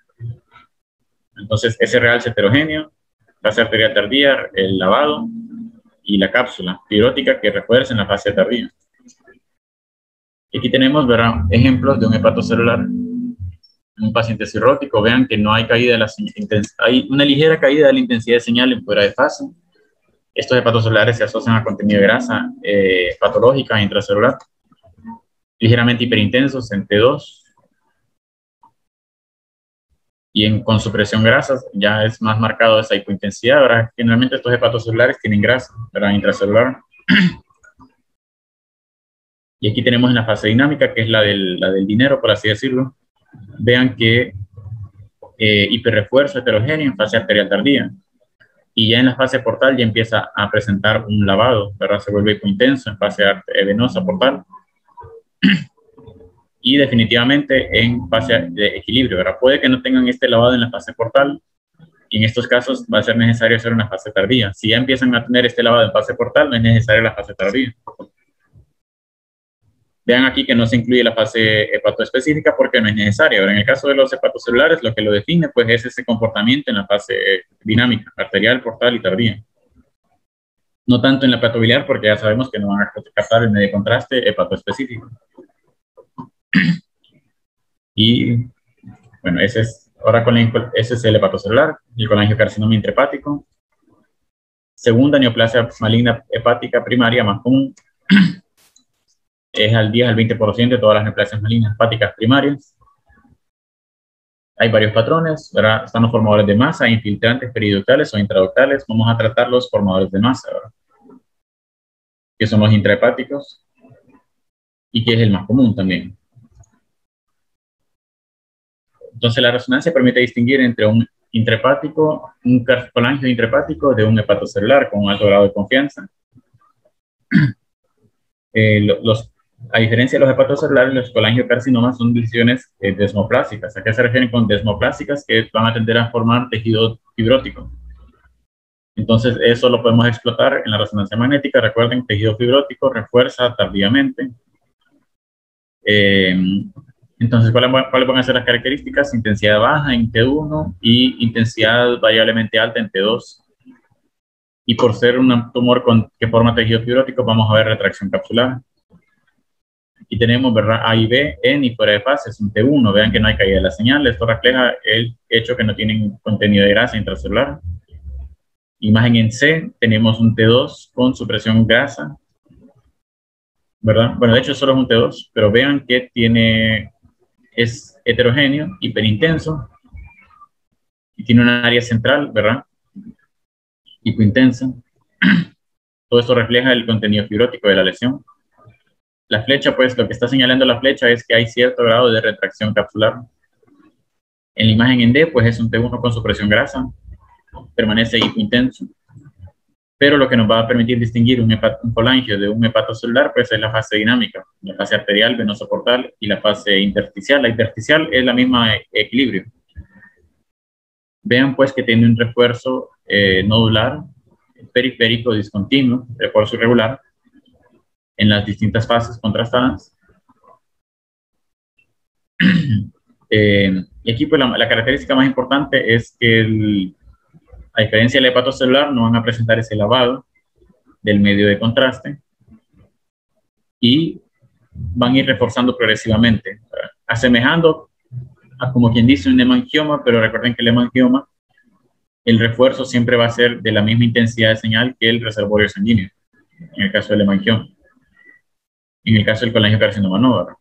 A: Entonces, ese realce heterogéneo, fase arterial tardía, el lavado y la cápsula fibrótica que refuerza en la fase tardía. Y aquí tenemos, ¿verdad?, ejemplos de un hepatocelular. Un paciente cirrótico, vean que no hay caída hay una ligera caída de la intensidad de señal en fuera de fase. Estos hepatocelulares se asocian a contenido de grasa patológica intracelular, ligeramente hiperintensos en T2, y con supresión grasa ya es más marcado esa hipointensidad, ¿verdad? Generalmente estos hepatocelulares tienen grasa, ¿verdad?, intracelular. Y aquí tenemos en la fase dinámica, que es la del dinero, por así decirlo. Vean que hiperrefuerzo heterogéneo en fase arterial tardía. Y ya en la fase portal ya empieza a presentar un lavado, ¿verdad? Se vuelve hipointenso en fase venosa portal. Y definitivamente en fase de equilibrio, ¿verdad? Puede que no tengan este lavado en la fase portal, y en estos casos va a ser necesario hacer una fase tardía. Si ya empiezan a tener este lavado en fase portal, no es necesaria la fase tardía. Vean aquí que no se incluye la fase hepatoespecífica porque no es necesaria. Ahora, en el caso de los hepatocelulares, lo que lo define pues, es ese comportamiento en la fase dinámica, arterial, portal y tardía. No tanto en la hepatobiliar porque ya sabemos que no van a captar el medio de contraste hepatoespecífico. Y bueno, ese es, ahora ese es el hepatocelular, el colangiocarcinoma intrahepático. Segunda neoplasia maligna hepática primaria más común. Es al 10 al 20% de todas las neoplasias malignas hepáticas primarias. Hay varios patrones, ¿verdad? Están los formadores de masa, infiltrantes periductales o intraductales. Vamos a tratar los formadores de masa, ¿verdad? Que son los intrahepáticos y que es el más común también. Entonces, la resonancia permite distinguir entre un intrahepático, un colangio intrahepático de un hepatocelular con un alto grado de confianza. A diferencia de los hepatocelulares, los colangiocarcinomas son lesiones desmoplásicas. ¿A qué se refieren con desmoplásicas? Que van a tender a formar tejido fibrótico. Entonces, eso lo podemos explotar en la resonancia magnética. Recuerden, tejido fibrótico refuerza tardíamente. Entonces, ¿cuáles van a ser las características? Intensidad baja en T1 y intensidad variablemente alta en T2. Y por ser un tumor que forma tejido fibrótico, vamos a ver retracción capsular. Y tenemos, ¿verdad? A y B, en y fuera de fase, es un T1. Vean que no hay caída de la señal. Esto refleja el hecho que no tienen contenido de grasa intracelular. Imagen en C, tenemos un T2 con supresión grasa, ¿verdad? Bueno, de hecho solo es un T2, pero vean que es heterogéneo, hiperintenso, y tiene una área central, ¿verdad? Hipointensa. Todo esto refleja el contenido fibrótico de la lesión. La flecha, pues, lo que está señalando la flecha es que hay cierto grado de retracción capsular. En la imagen en D, pues, es un T1 con supresión grasa. Permanece hipointenso. Pero lo que nos va a permitir distinguir un colangio de un hepatocelular, pues, es la fase dinámica. La fase arterial, venoso portal y la fase intersticial. La intersticial es la misma equilibrio. Vean, pues, que tiene un refuerzo nodular, periférico discontinuo, refuerzo irregular, en las distintas fases contrastadas. Y aquí pues la característica más importante es que a diferencia del hepatocelular no van a presentar ese lavado del medio de contraste y van a ir reforzando progresivamente, asemejando a como quien dice un hemangioma, pero recuerden que el hemangioma, el refuerzo siempre va a ser de la misma intensidad de señal que el reservorio sanguíneo, en el caso del hemangioma. En el caso del colangiocarcinoma no, ¿verdad?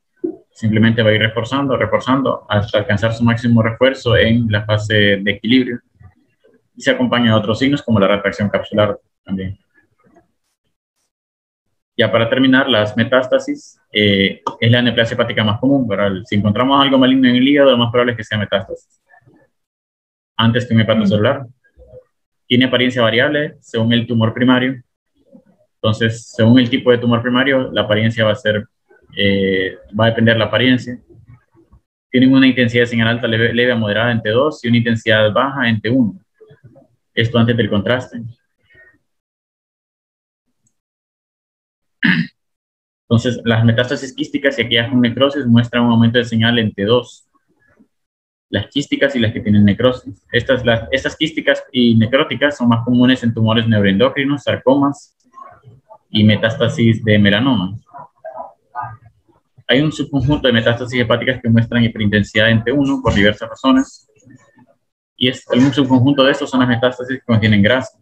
A: Simplemente va a ir reforzando hasta alcanzar su máximo refuerzo en la fase de equilibrio. Y se acompaña de otros signos como la retracción capsular también. Ya para terminar, las metástasis es la neoplasia hepática más común, ¿verdad? Si encontramos algo maligno en el hígado, lo más probable es que sea metástasis. Antes que un hepatocelular. Tiene apariencia variable según el tumor primario. Entonces, según el tipo de tumor primario, la apariencia va a depender de la apariencia. Tienen una intensidad de señal alta, leve a moderada en T2 y una intensidad baja en T1. Esto antes del contraste. Entonces, las metástasis quísticas y aquellas con necrosis muestran un aumento de señal en T2. Las quísticas y las que tienen necrosis. Estas quísticas y necróticas son más comunes en tumores neuroendocrinos, sarcomas y metástasis de melanoma. Hay un subconjunto de metástasis hepáticas que muestran hiperintensidad en T1 por diversas razones. Y un subconjunto de estos son las metástasis que contienen grasa.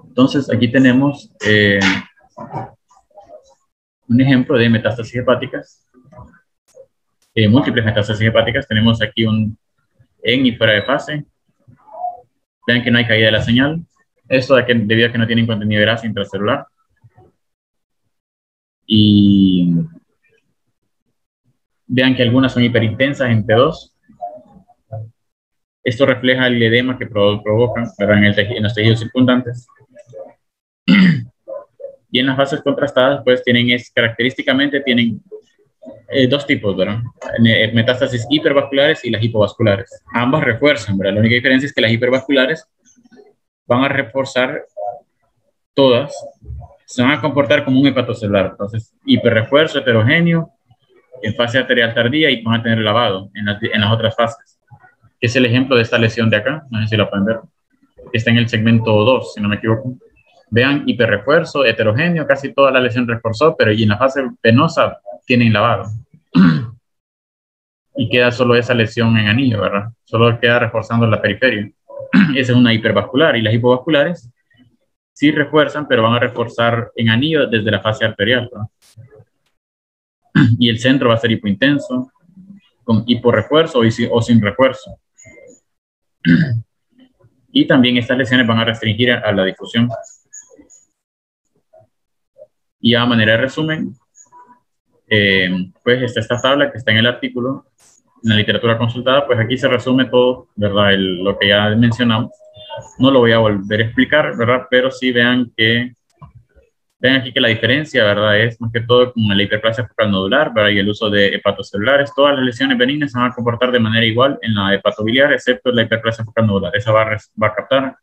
A: Entonces, aquí tenemos un ejemplo de metástasis hepáticas. Múltiples metástasis hepáticas. Tenemos aquí un en y fuera de fase. Vean que no hay caída de la señal. Esto debido a que no tienen contenido de grasa intracelular. Y vean que algunas son hiperintensas en T2. Esto refleja el edema que provocan en los tejidos circundantes. Y en las fases contrastadas, pues característicamente tienen dos tipos, ¿verdad? Metástasis hipervasculares y las hipovasculares. Ambas refuerzan, ¿verdad? La única diferencia es que las hipervasculares van a reforzar todas se van a comportar como un hepatocelular. Entonces, hiperrefuerzo heterogéneo en fase arterial tardía y van a tener lavado en las otras fases. Que es el ejemplo de esta lesión de acá, no sé si la pueden ver, que está en el segmento 2, si no me equivoco. Vean, hiperrefuerzo heterogéneo, casi toda la lesión reforzó, pero y en la fase venosa tienen lavado. Y queda solo esa lesión en anillo, ¿verdad? Solo queda reforzando la periferia. Esa es una hipervascular, y las hipovasculares sí refuerzan, pero van a reforzar en anillo desde la fase arterial, ¿verdad? Y el centro va a ser hipointenso, con hiporrefuerzo o sin refuerzo. Y también estas lesiones van a restringir a la difusión. Y a manera de resumen, pues está esta tabla que está en el artículo, en la literatura consultada, pues aquí se resume todo, ¿verdad? Lo que ya mencionamos. No lo voy a volver a explicar, ¿verdad? Pero sí vean aquí que la diferencia, ¿verdad? Es más que todo con la hiperplasia focal nodular, ¿verdad? Y el uso de hepatocelulares. Todas las lesiones benignas se van a comportar de manera igual en la hepatobiliar, excepto la hiperplasia focal nodular. Esa va a captar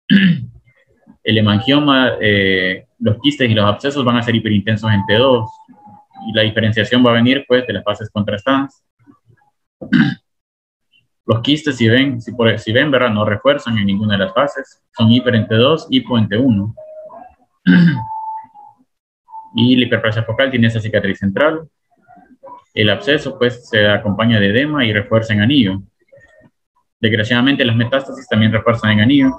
A: el hemangioma, los quistes y los abscesos van a ser hiperintensos en T2, y la diferenciación va a venir, pues, de las fases contrastadas. Los quistes, si ven, ¿verdad? No refuerzan en ninguna de las fases. Son hiper en T2, hipo en T1. Y la hiperplasia focal tiene esa cicatriz central. El absceso, pues, se acompaña de edema y refuerza en anillo. Desgraciadamente, las metástasis también refuerzan en anillo.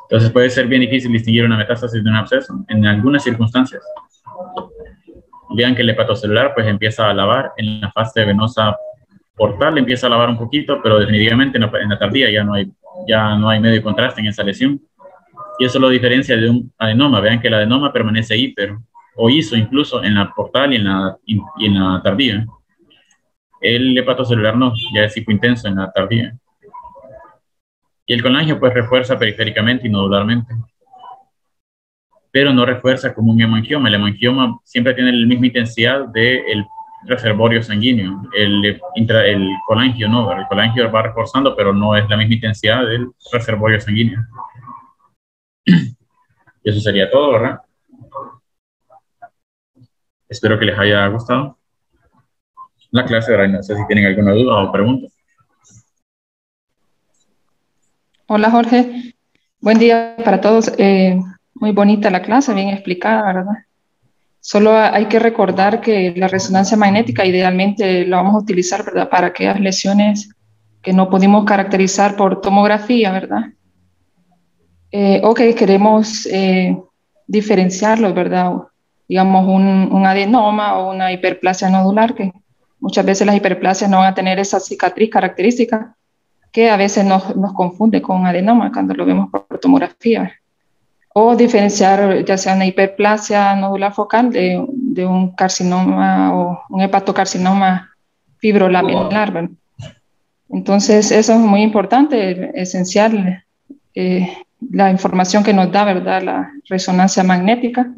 A: Entonces, puede ser bien difícil distinguir una metástasis de un absceso en algunas circunstancias. Vean que el hepatocelular, pues, empieza a lavar en la fase venosa portal, empieza a lavar un poquito, pero definitivamente en la tardía ya no hay medio de contraste en esa lesión. Y eso lo diferencia de un adenoma. Vean que el adenoma permanece hiper o iso incluso en la portal y en la tardía. El hepatocelular no, ya es hipointenso en la tardía. Y el colangio pues refuerza periféricamente y nodularmente, pero no refuerza como un hemangioma. El hemangioma siempre tiene la misma intensidad del reservorio sanguíneo. El colangio no, el colangio va reforzando, pero no es la misma intensidad del reservorio sanguíneo. Y eso sería todo, ¿verdad? Espero que les haya gustado la clase, ¿verdad? No sé si tienen alguna duda o pregunta.
B: Hola Jorge, buen día para todos. Muy bonita la clase, bien explicada, ¿verdad? Solo hay que recordar que la resonancia magnética idealmente la vamos a utilizar, ¿verdad? Para aquellas lesiones que no pudimos caracterizar por tomografía, ¿verdad? O que queremos diferenciarlos, ¿verdad? Digamos un adenoma o una hiperplasia nodular, que muchas veces las hiperplasias no van a tener esa cicatriz característica que a veces nos confunde con adenoma cuando lo vemos por tomografía. O diferenciar ya sea una hiperplasia nodular focal de un carcinoma o un hepatocarcinoma fibrolaminar, ¿verdad? Entonces, eso es muy importante, esencial, la información que nos da, ¿verdad?, la resonancia magnética.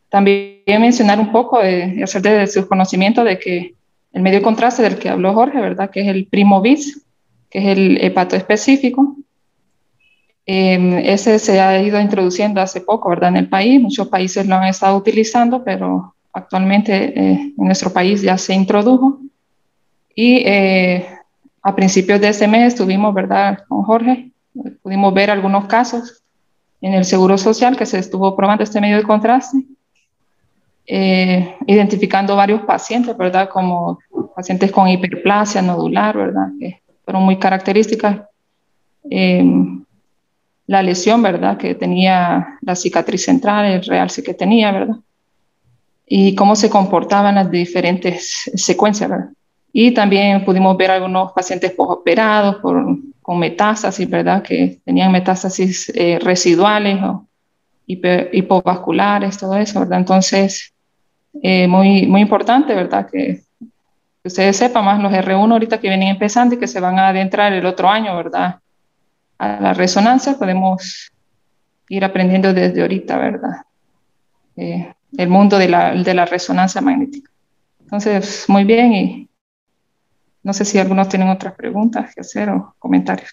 B: También mencionar un poco, hacer de sus conocimientos de que el medio de contraste del que habló Jorge, ¿verdad?, que es el primo bis, que es el hepato específico. Ese se ha ido introduciendo hace poco, ¿verdad?, en el país. Muchos países lo han estado utilizando, pero actualmente en nuestro país ya se introdujo. Y a principios de este mes estuvimos, ¿verdad?, con Jorge, pudimos ver algunos casos en el Seguro Social que se estuvo probando este medio de contraste, identificando varios pacientes, ¿verdad?, como pacientes con hiperplasia nodular, ¿verdad?, que fueron muy características. La lesión, ¿verdad?, que tenía la cicatriz central, el realce que tenía, ¿verdad?, y cómo se comportaban las diferentes secuencias, ¿verdad? Y también pudimos ver algunos pacientes postoperados con metástasis, ¿verdad?, que tenían metástasis residuales o hipovasculares, todo eso, ¿verdad? Entonces, muy importante, ¿verdad?, que ustedes sepan más los R1 ahorita que vienen empezando y que se van a adentrar el otro año, ¿verdad?, a la resonancia. Podemos ir aprendiendo desde ahorita, ¿verdad?, el mundo de la resonancia magnética. Entonces, muy bien, y no sé si algunos tienen otras preguntas que hacer o comentarios.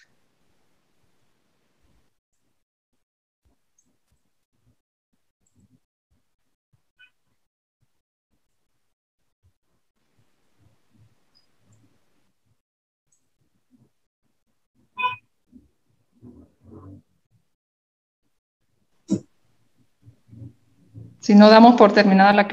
B: Si no damos por terminada la clase.